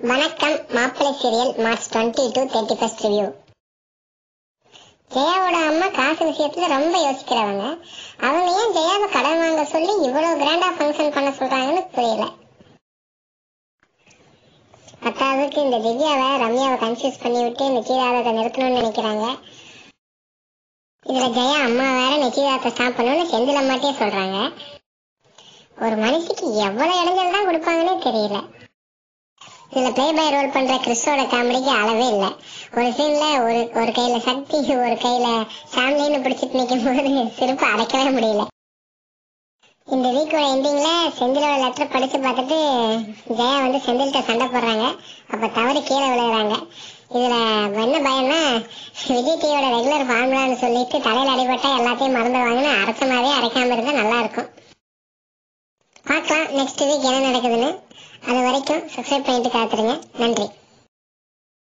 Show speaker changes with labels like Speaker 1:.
Speaker 1: வணக்கம். மாப்பிள்ளை serial March 22 31 review. ஜெயாவோட அம்மா காசு விஷயத்துல ரொம்ப யோசிக்கிறவங்க. அவங்க ஏன் ஜெயாவை கடன் வாங்க சொல்லி இவ்வளவு கிராண்டா ஃபங்க்ஷன் பண்ண சொல்றாங்கன்னு புரியல. பத்தாவதுக்கு இந்த திவ்யாவை ரம்யாவை கன்ஃபியூஸ் பண்ணி விட்டு நிச்சயதார்த்தத்தை நிறுத்தணும்னு நினைக்கிறாங்க. இதுல ஜெயா அம்மா வேற நிச்சயதார்த்தத்தை ஸ்டாப் பண்ணணும்னு செந்தில் அம்மாட்டே சொல்றாங்க. ஒரு மனுஷிக்கு எவ்வளவு இடைஞ்சல் தான் கொடுப்பாங்கன்னே தெரியல. இதுல பிளே பை ரோல் பண்ற கிறிஸோட காமெடிக்கு அளவே இல்ல. ஒரு சீன்ல ஒரு கையில சக்தி ஒரு கையில சாமிலின்னு பிடிச்சிட்டு நிக்கும் போது சிரிப்பு அடைக்கவே முடியல. இந்த வீக்கோட எண்டிங்ல செந்திலோட லெட்டர் படிச்சு பார்த்துட்டு ஜெயா செந்தில்கிட்ட சண்டை போடுறாங்க. அப்ப தவறு கீழே விழுகிறாங்க. இதுல என்ன பயம்னா விஜய் டிவியோட ரெகுலர் ஃபார்முலான்னு சொல்லிட்டு தலையில அடிபட்டா எல்லாத்தையும் மறந்துடுவாங்கன்னு அரைச்சமாவே அரைக்காம இருந்தா நல்லா இருக்கும். பார்க்கலாம் நெக்ஸ்ட் வீக் என்ன நடக்குதுன்னு. அது வரைக்கும் சப்ஸ்கிரைப் பண்ணிட்டு காத்துருங்க. நன்றி.